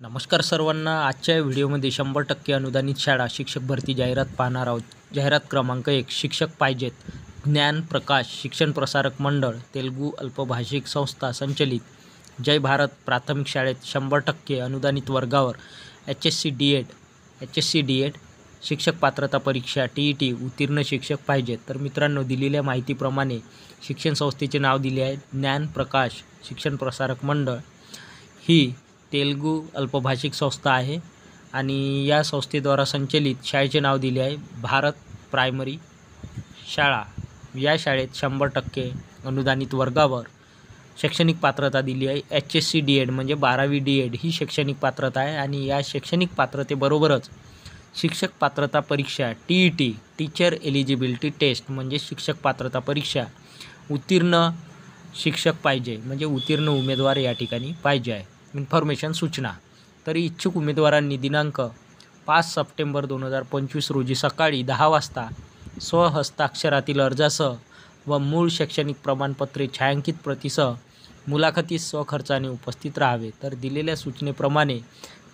नमस्कार सर्वांना. आजच्या व्हिडिओमध्ये 100% अनुदानित शाळा शिक्षक भरती जाहिरात पाहणार आहोत. जाहिरात क्रमांक 1. शिक्षक पाहिजेत. ज्ञान प्रकाश शिक्षण प्रसारक मंडळ, तेलुगू अल्पभाषिक संस्था संचलित जय भारत प्राथमिक शाळेत 100% अनुदानित वर्गावर HSC D.Ed शिक्षक पात्रता परीक्षा TET उत्तीर्ण शिक्षक पाहिजेत. तर मित्रांनो, दिलेल्या माहितीप्रमाणे शिक्षण संस्थेचे नाव दिले आहे ज्ञान प्रकाश शिक्षण प्रसारक मंडळ. ही तेलुगू अल्पभाषिक संस्था आहे आणि या संस्थेद्वारा संचलित शाळेचे नाव दिले आहे भारत प्रायमरी शाळा. या शाळेत 100% अनुदानित वर्गावर शैक्षणिक पात्रता दिली आहे. HSC D.Ed म्हणजे 12वी D.Ed ही शैक्षणिक पात्रता आहे आणि या शैक्षणिक पात्रतेबरोबरच शिक्षक पात्रता परीक्षा TET टीचर एलिजिबिलिटी टेस्ट म्हणजे शिक्षक पात्रता परीक्षा उत्तीर्ण शिक्षक पाहिजे, म्हणजे उत्तीर्ण उमेदवार या ठिकाणी पाहिजे आहे. इन्फॉर्मेशन सूचना. तरी इच्छुक उमेदवारांनी दिनांक 5 सप्टेंबर 2025 रोजी सकाळी 10 वाजता स्वहस्ताक्षरातील अर्जासह व मूळ शैक्षणिक प्रमाणपत्रे छायांकित प्रतीसह मुलाखतीस स्वखर्चाने उपस्थित राहावे. तर दिलेल्या सूचनेप्रमाणे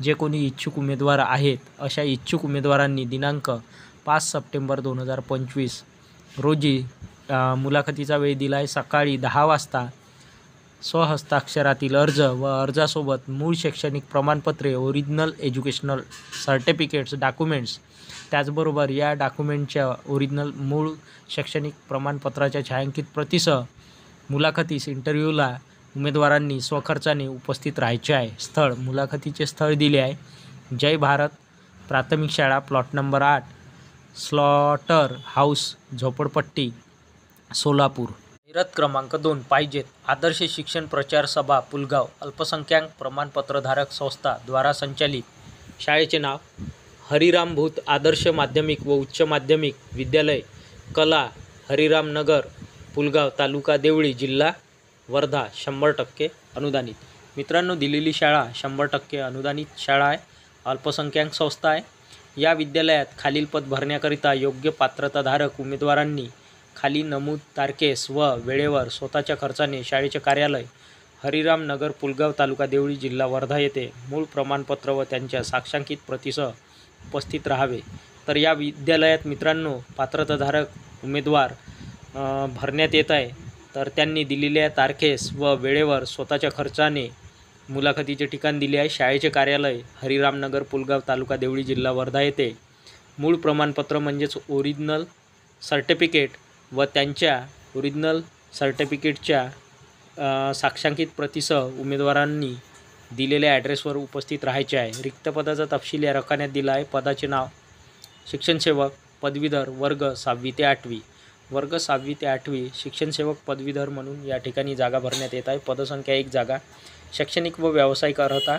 जे कोणी इच्छुक उमेदवार आहेत अशा इच्छुक उमेदवारांनी दिनांक 5 सप्टेंबर 2025 रोजी मुलाखतीचा वेळ दिला आहे. सकाळी 10 वाजता स्वहस्ताक्षरातील अर्ज व अर्जासोबत मूळ शैक्षणिक प्रमाणपत्रे, ओरिजिनल एज्युकेशनल सर्टिफिकेट्स, डॉक्युमेंट्स, त्याचबरोबर या डॉक्युमेंटच्या ओरिजिनल मूळ शैक्षणिक प्रमाणपत्राच्या छायांकित प्रतीसह मुलाखतीस इंटरव्ह्यूला उमेदवारांनी स्वखर्चाने उपस्थित राहायचे आहे. स्थळ, मुलाखतीचे स्थळ दिले आहे जय भारत प्राथमिक शाळा, प्लॉट नंबर 8, स्लॉटर हाऊस, झोपडपट्टी, सोलापूर. जाहिरात क्रमांक 2. पाहिजेत. आदर्श शिक्षण प्रचार सभा पुलगाव अल्पसंख्याक प्रमाणपत्रधारक संस्था द्वारा संचालित शाळेचे नाव हरिराम भूत आदर्श माध्यमिक व उच्च माध्यमिक विद्यालय, कला, हरिराम नगर, पुलगाव, तालुका देवळी, जिल्हा वर्धा. 100% अनुदानित. मित्रांनो, दिलेली शाळा 100% अनुदानित शाळा आहे, अल्पसंख्याक संस्था आहे. या विद्यालयात खालील पद भरण्याकरिता योग्य पात्रताधारक उमेदवारांनी खाली नमूद तारखेस व वेळेवर स्वतःच्या खर्चाने शाळेचे कार्यालय हरिराम नगर, पुलगाव, तालुका देवळी, जिल्हा वर्धा येथे मूळ प्रमाणपत्र व त्यांच्या साक्षांकित प्रतीसह उपस्थित राहावे. तर या विद्यालयात मित्रांनो पात्रताधारक उमेदवार भरण्यात येत आहे. तर त्यांनी दिलेल्या तारखेस व वेळेवर स्वतःच्या खर्चाने मुलाखतीचे ठिकाण दिले आहे. शाळेचे कार्यालय हरिराम नगर, पुलगाव, तालुका देवळी, जिल्हा वर्धा येथे मूळ प्रमाणपत्र म्हणजेच ओरिजिनल सर्टिफिकेट व त्यांच्या ओरिजिनल सर्टिफिकेटच्या साक्षांकित प्रतीसह उमेदवारांनी दिलेल्या ॲड्रेसवर उपस्थित राहायचे आहे. रिक्त पदाचा तपशील या रकान्यात दिला आहे. पदाचे नाव शिक्षणसेवक पदवीधर वर्ग 6वी ते 8वी. वर्ग 6वी ते 8वी शिक्षणसेवक पदवीधर म्हणून या ठिकाणी जागा भरण्यात येत आहे. पदसंख्या 1 जागा. शैक्षणिक व व्यावसायिक अर्हता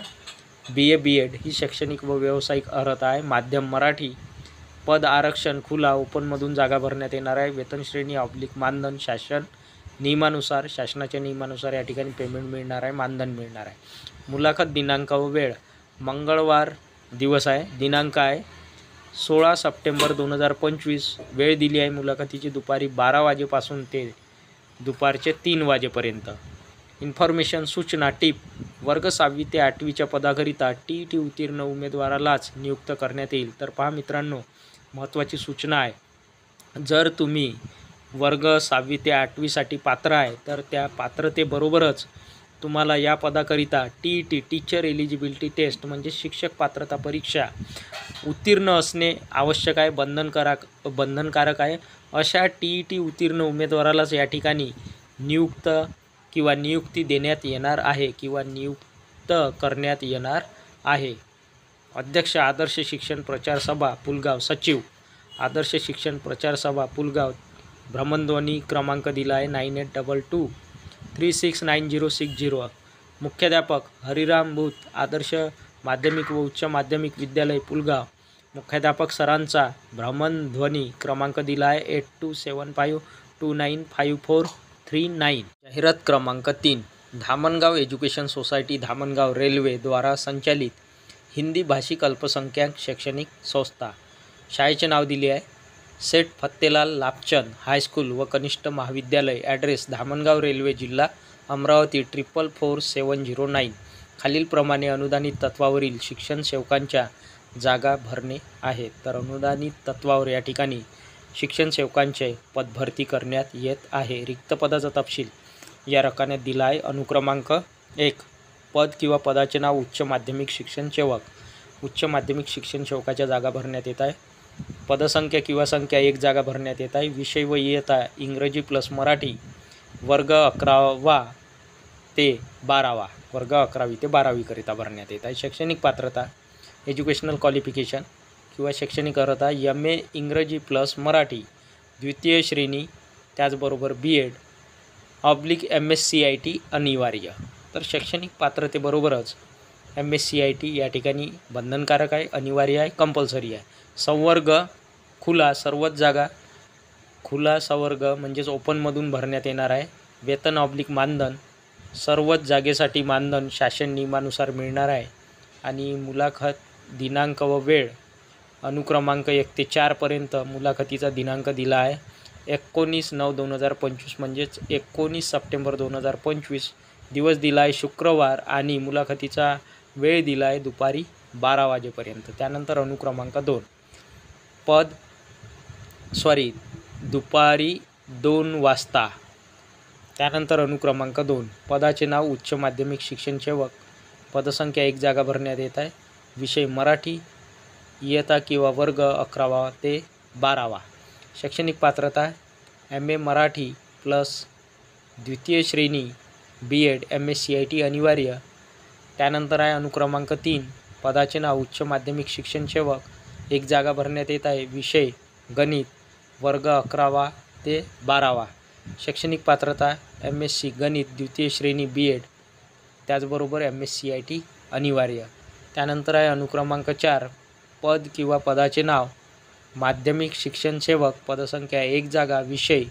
BA B.Ed ही शैक्षणिक व व्यावसायिक अर्हता आहे. माध्यम मराठी. पद आरक्षण खुला ओपनमधून जागा भरण्यात येणार आहे. वेतनश्रेणी / मानधन शासनाच्या नियमानुसार या ठिकाणी पेमेंट मिळणार आहे, मानधन मिळणार आहे. मुलाखत दिनांक व वेळ मंगळवार दिवस आहे. दिनांक आहे 16 सप्टेंबर 2025. वेळ दिली आहे मुलाखतीची दुपारी 12 वाजेपासून ते दुपारचे 3 वाजेपर्यंत. इन्फॉर्मेशन सूचना टीप. वर्ग 6वी ते 8वीच्या पदाकरिता TET उत्तीर्ण उमेदवारालाच नियुक्त करण्यात येईल. तर पहा मित्रांनो, महत्त्वाची सूचना आहे, जर तुम्ही वर्ग 6वी ते 8वीसाठी पात्र आहे तर त्या पात्रतेबरोबरच तुम्हाला या पदाकरिता TET टीचर एलिजिबिलिटी टेस्ट म्हणजे शिक्षक पात्रता परीक्षा उत्तीर्ण असणे आवश्यक आहे, बंधनकारक आहे. अशा TET उत्तीर्ण उमेदवारालाच या ठिकाणी नियुक्ती देण्यात येणार आहे किंवा नियुक्त करण्यात येणार आहे. अध्यक्ष आदर्श शिक्षण प्रचार सभा पुलगाव. सचिव आदर्श शिक्षण प्रचार सभा पुलगाव. भ्रमणध्वनी क्रमांक दिला आहे 9822369060. मुख्याध्यापक हरिराम भूत आदर्श माध्यमिक व उच्च माध्यमिक विद्यालय पुलगाव. मुख्याध्यापक सरांचा भ्रमणध्वनी क्रमांक दिला आहे 8275295439. जाहिरात क्रमांक 3. Dhamangaon education society Dhamangaon railway द्वारा संचालित हिंदी भाषिक अल्पसंख्याक शैक्षणिक संस्था. शाळेचे नाव दिले आहे सेठ फत्तेलाल लाभचंद हायस्कूल व कनिष्ठ महाविद्यालय. ॲड्रेस धामणगाव रेल्वे, जिल्हा अमरावती 444709. खालीलप्रमाणे अनुदानित तत्त्वावरील शिक्षण सेवकांच्या जागा भरणे आहेत. तर अनुदानित तत्त्वावर या ठिकाणी शिक्षण सेवकांचे पदभरती करण्यात येत आहे. रिक्त पदाचा तपशील या रकान्यात दिला आहे. अनुक्रमांक 1, पद किंवा पदाचे नाव उच्च माध्यमिक शिक्षण सेवक. उच्च माध्यमिक शिक्षण सेवकाच्या जागा भरण्यात येत आहे. पदसंख्या किंवा संख्या 1 जागा भरण्यात येत आहे. विषय व इयत्ता इंग्रजी प्लस मराठी, वर्ग 11वा ते 12वा, वर्ग 11वी ते 12वी करिता भरण्यात येत आहे. शैक्षणिक पात्रता एज्युकेशनल क्वालिफिकेशन किंवा शैक्षणिक अर्हता MA इंग्रजी प्लस मराठी द्वितीय श्रेणी, त्याचबरोबर BEd MSCIT अनिवार्य. तर शैक्षणिक पात्रतेबरोबरच MSCIT या ठिकाणी बंधनकारक आहे, अनिवार्य आहे, कंपल्सरी आहे. संवर्ग खुला, सर्वच जागा खुला संवर्ग म्हणजेच ओपनमधून भरण्यात येणार आहे. वेतन मानधन सर्वच जागेसाठी मानधन शासन नियमानुसार मिळणार आहे. आणि मुलाखत दिनांक व वेळ अनुक्रमांक 1 ते 4 पर्यंत मुलाखतीचा दिनांक दिला आहे. 19/9/2025 म्हणजेच 19 सप्टेंबर 2025 दिवस दिला आहे शुक्रवार आणि मुलाखतीचा वेळ दिला आहे दुपारी 12 वाजेपर्यंत. त्यानंतर अनुक्रमांक 2 दुपारी 2 वाजता. त्यानंतर अनुक्रमांक 2 पदाचे नाव उच्च माध्यमिक शिक्षण सेवक. पदसंख्या 1 जागा भरण्यात येत आहे. विषय मराठी, इयत्ता किंवा वर्ग 11वा ते 12वा. शैक्षणिक पात्रता MA मराठी प्लस द्वितीय श्रेणी, BEd MSCIT अनिवार्य. त्यानंतर आहे अनुक्रमांक 3 पदाचे नाव उच्च माध्यमिक शिक्षण सेवक. 1 जागा भरण्यात येत आहे. विषय गणित, वर्ग 11वा ते 12वा. शैक्षणिक पात्रता MSc गणित द्वितीय श्रेणी, BEd त्याचबरोबर MSCIT अनिवार्य. त्यानंतर आहे अनुक्रमांक 4 पद किंवा पदाचे नाव माध्यमिक शिक्षण सेवक. पदसंख्या 1 जागा. विषय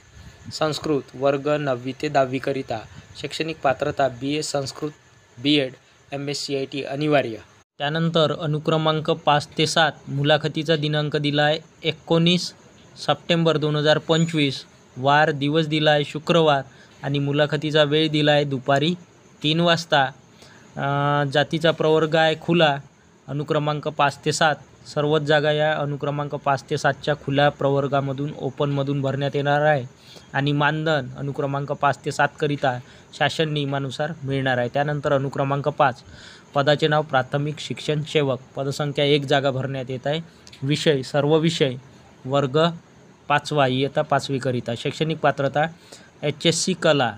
संस्कृत, वर्ग 9वी ते 10वी करिता. शैक्षणिक पात्रता BA संस्कृत, BEd MSCIT अनिवार्य. त्यानंतर अनुक्रमांक 5 ते 7 मुलाखतीचा दिनांक दिला आहे 19 सप्टेंबर 2025. वार दिवस दिला आहे शुक्रवार आणि मुलाखतीचा वेळ दिला आहे दुपारी 3 वाजता. जातीचा प्रवर्ग आहे खुला. अनुक्रमांक 5 ते 7 सर्वच जागा या अनुक्रमांक 5 ते 7च्या खुल्या प्रवर्गामधून ओपनमधून भरण्यात येणार आहे. आणि मानधन अनुक्रमांक 5 ते 7 करिता शासन नियमानुसार मिळणार आहे. त्यानंतर अनुक्रमांक 5 पदाचे नाव प्राथमिक शिक्षण सेवक. पदसंख्या 1 जागा भरण्यात येत आहे. विषय सर्व विषय, वर्ग 5वा, इयत्ता 5वी करिता. शैक्षणिक पात्रता HSC कला,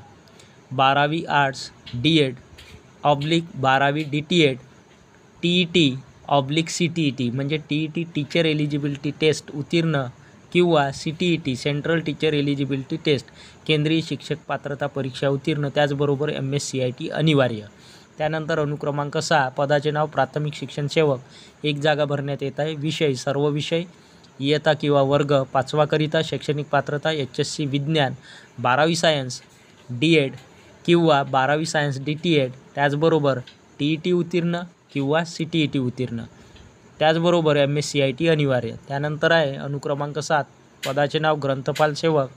12वी आर्ट्स, DEd /12वी DTEd, TET CTET म्हणजे TET टीचर एलिजिबिलिटी टेस्ट उत्तीर्ण किंवा CTET central teacher eligibility test केंद्रीय शिक्षक पात्रता परीक्षा उत्तीर्ण, त्याचबरोबर MSCIT अनिवार्य. त्यानंतर अनुक्रमांक 6 पदाचे नाव प्राथमिक शिक्षण सेवक. 1 जागा भरण्यात येत आहे. विषय सर्व विषय, इयत्ता किंवा वर्ग 5वा करिता. शैक्षणिक पात्रता HSC विज्ञान, 12वी सायन्स DEd किंवा 12वी सायन्स DTEd त्याचबरोबर TET उत्तीर्ण किंवा CTET उत्तीर्ण, त्याचबरोबर MSCIT अनिवार्य. त्यानंतर आहे अनुक्रमांक 7 पदाचे नाव ग्रंथपाल सेवक.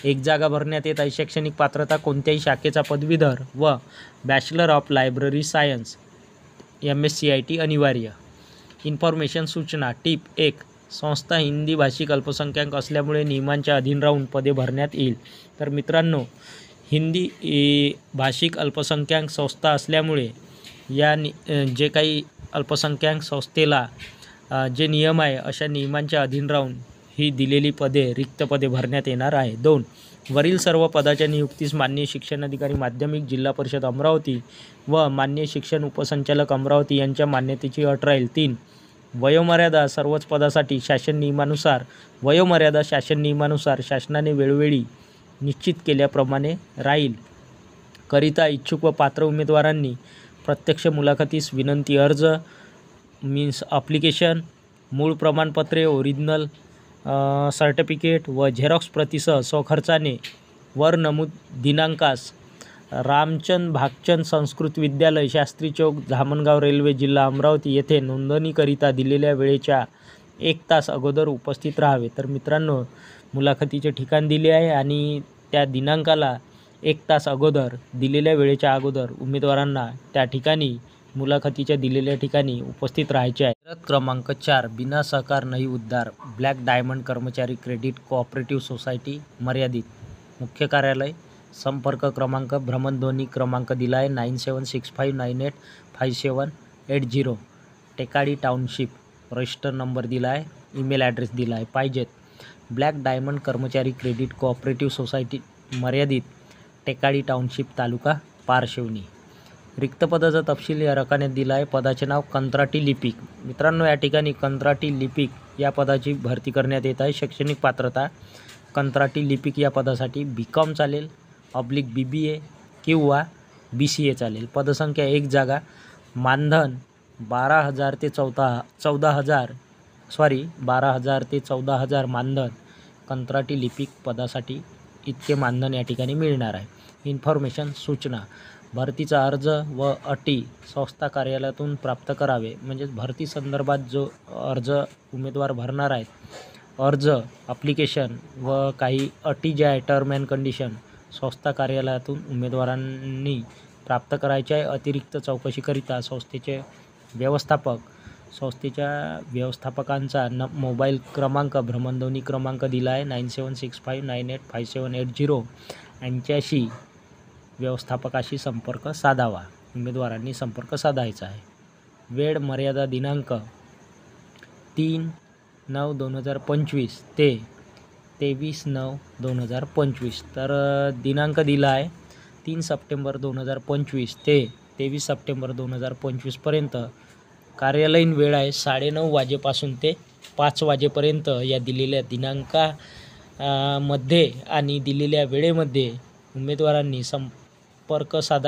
1 जागा भरण्यात येत आहे. शैक्षणिक पात्रता कोणत्याही शाखेचा पदवीधर व bachelor of library science MSCIT अनिवार्य. इन्फॉर्मेशन सूचना टिप 1 संस्था हिंदी भाषिक अल्पसंख्याक असल्यामुळे नियमांच्या अधीन राहून पदे भरण्यात येईल. तर मित्रांनो, हिंदी भाषिक अल्पसंख्याक संस्था असल्यामुळे या जे काही अल्पसंख्याक संस्थेला जे नियम आहे अशा नियमांच्या अधीन राहून ही दिलेली पदे रिक्त पदे भरण्यात येणार आहे. 2 वरील सर्व पदाच्या नियुक्तीस माननीय शिक्षणाधिकारी माध्यमिक जिल्हा परिषद अमरावती व माननीय शिक्षण उपसंचालक अमरावती यांच्या मान्यतेची अट राहील. 3 वयोमर्यादा सर्वच पदासाठी शासन नियमानुसार शासनाने वेळोवेळी निश्चित केल्याप्रमाणे राहील. करिता इच्छुक व पात्र उमेदवारांनी प्रत्यक्ष मुलाखतीस विनंती अर्ज ॲप्लिकेशन, मूळ प्रमाणपत्रे, ओरिजिनल सर्टिफिकेट व झेरॉक्स प्रतीसह स्वखर्चाने वर नमूद दिनांकास रामचंद भागचंद संस्कृत विद्यालय, शास्त्री चौक, धामणगाव रेल्वे, जिल्हा अमरावती येथे नोंदणीकरिता दिलेल्या वेळेच्या 1 तास अगोदर उपस्थित राहावे. तर मित्रांनो, मुलाखतीचे ठिकाण दिले आहे आणि त्या दिनांकाला 1 तास अगोदर दिलेल्या वेळेच्या अगोदर उमेदवारांना त्या ठिकाणी मुलाखतीच्या दिलेल्या ठिकाणी उपस्थित राहायचे आहे. शर्त क्रमांक 4, बिना सहकार नाही उद्धार. ब्लॅक डायमंड कर्मचारी क्रेडिट कोऑपरेटिव्ह सोसायटी मर्यादित, मुख्य कार्यालय. संपर्क क्रमांक, भ्रमणध्वनी क्रमांक दिला आहे 9765985780, टेकाडी टाउनशिप. रजिस्टर नंबर दिला आहे, ईमेल ॲड्रेस दिला आहे. पाहिजेत ब्लॅक डायमंड कर्मचारी क्रेडिट कोऑपरेटिव्ह सोसायटी मर्यादित, टेकाडी टाउनशिप, तालुका पारशिवनी. रिक्त पदाचा तपशील या रकान्यात दिला आहे. पदाचे नाव कंत्राटी लिपिक. मित्रांनो, या ठिकाणी कंत्राटी लिपिक या पदाची भरती करण्यात येत आहे. शैक्षणिक पात्रता, कंत्राटी लिपिक या पदासाठी BCom चालेल, BBA किंवा BCA चालेल. पदसंख्या 1 जागा. मानधन 12,000 ते 14,000 मानधन. कंत्राटी लिपिक पदासाठी इतके मानधन या ठिकाणी मिळणार आहे. इन्फॉर्मेशन, सूचना. भरतीचा अर्ज व अटी संस्था कार्यालयातून प्राप्त करावे. म्हणजेच भरती संदर्भात जो अर्ज उमेदवार भरणार आहेत, अर्ज, ॲप्लिकेशन व काही अटी ज्या आहे, टर्म अँड कंडिशन, संस्था कार्यालयातून उमेदवारांनी प्राप्त करायचे आहे. अतिरिक्त चौकशीकरिता संस्थेच्या व्यवस्थापकांचा मोबाईल क्रमांक, भ्रमणध्वनी क्रमांक दिला आहे 9765985780, यांच्याशी व्यवस्थापकाशी संपर्क साधावा. उमेदवारांनी संपर्क साधायचा आहे. वेळ मर्यादा दिनांक 3/9/2025 ते 23/9/2025. तर दिनांक दिला आहे 3 सप्टेंबर 2025 ते 23 सप्टेंबर 2025 पर्यंत. कार्यालयीन वेळ आहे 9:30 वाजेपासून ते 5 वाजेपर्यंत. या दिलेल्या दिनांकामध्ये आणि दिलेल्या वेळेमध्ये उमेदवारांनी संपर्क साधा.